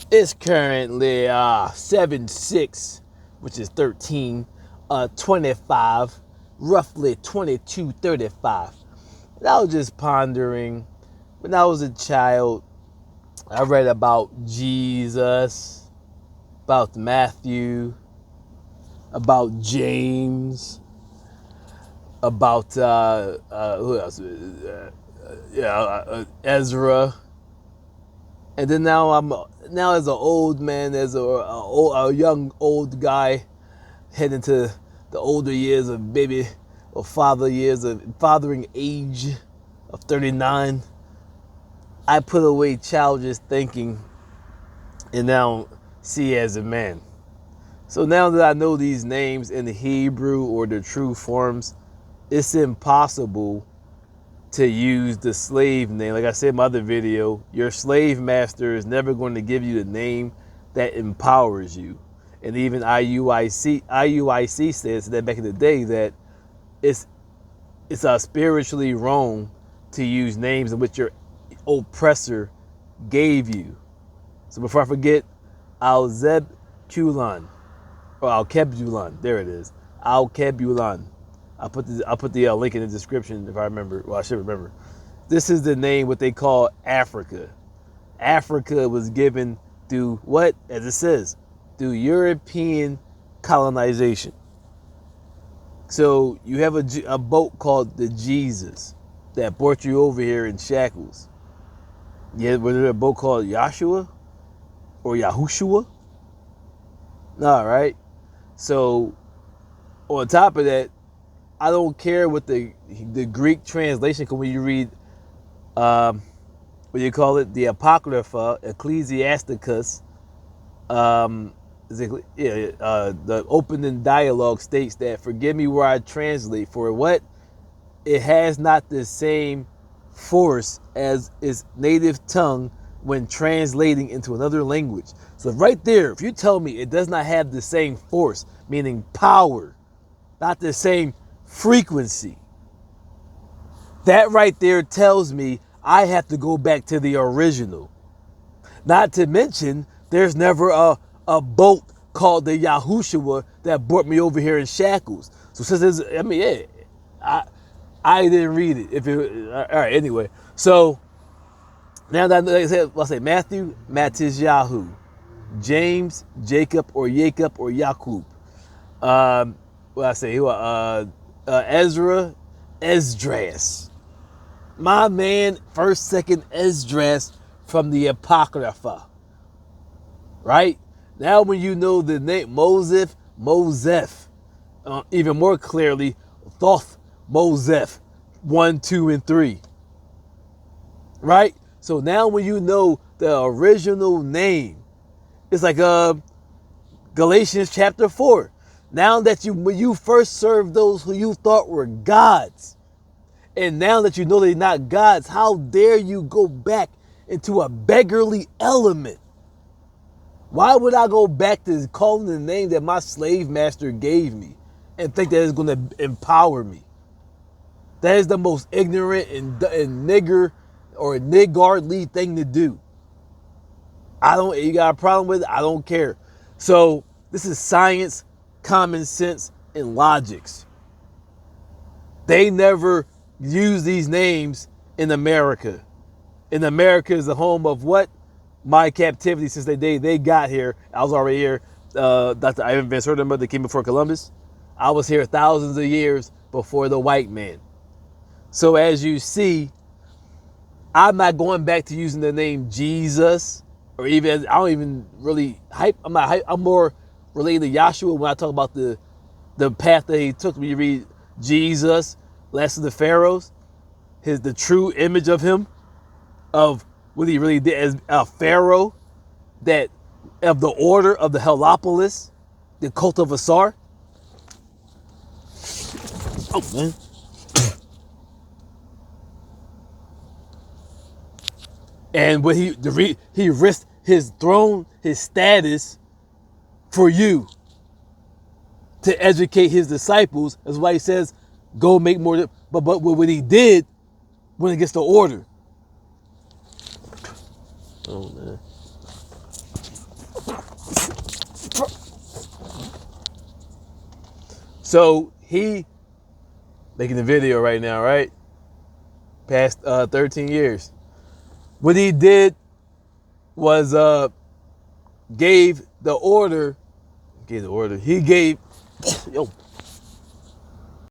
It's currently 7-6, which is 13, 25, roughly 22:35. And I was just pondering, when I was a child, I read about Jesus, about Matthew, about James, about who else? Ezra. And then now as an old man, as a young old guy heading to the older years of maybe or fathering age of 39. I put away childish thinking and now see as a man. So now that I know these names in the Hebrew or the true forms, it's impossible to use the slave name. Like I said in my other video, your slave master is never going to give you the name that empowers you. And even IUIC says that back in the day that it's spiritually wrong to use names in which your oppressor gave you. So before I forget, Alkebulan or Alkebulan, there it is, Alkebulan. I'll put the link in the description if I remember. Well, I should remember. This is the name what they call Africa. Africa was given through what? As it says, through European colonization. So you have a boat called the Jesus that brought you over here in shackles. Yeah, was there a boat called Yahshua or Yahushua? All right. So on top of that, I don't care what the Greek translation, because when you read, what do you call it, the Apocrypha, Ecclesiasticus, the opening dialogue states that, forgive me where I translate, for what? It has not the same force as its native tongue when translating into another language. So right there, if you tell me it does not have the same force, meaning power, not the same frequency, that right there tells me I have to go back to the original. Not to mention, there's never a boat called the Yahushua that brought me over here in shackles. So since it's, I mean, yeah, I didn't read it. All right, anyway. So now that like I said, I'll say Matthew, Matizyahu, James, Jacob, or Yakub. What I say? Ezra, Esdras. My man, first, second Esdras from the Apocrypha. Right? Now when you know the name Moseph, even more clearly, Thoth, Moseph, 1, 2, and 3. Right? So now when you know the original name, it's like Galatians chapter 4. Now that when you first served those who you thought were gods, and now that you know they're not gods, how dare you go back into a beggarly element? Why would I go back to calling the name that my slave master gave me and think that it's going to empower me? That is the most ignorant and nigger or niggardly thing to do. You got a problem with it? I don't care. So this is science, common sense, and logics. They never use these names in America. In America is the home of what? My captivity since the day they got here. I was already here. Dr. Ivan Van Sertima, that came before Columbus. I was here thousands of years before the white man. So as you see, I'm not going back to using the name Jesus, or even, I don't even really hype. I'm not hype. I'm more related to Yahshua when I talk about the path that he took. When you read Jesus, Last of the Pharaohs, the true image of him, of what he really did as a pharaoh, that of the order of the Heliopolis, the cult of Asar. Oh man. And when he risked his throne, his status, for you to educate his disciples. That's why he says, go make more. But what he did went against the order. Oh man. So he making the video right now, right? Past 13 years. What he did was gave the order. He gave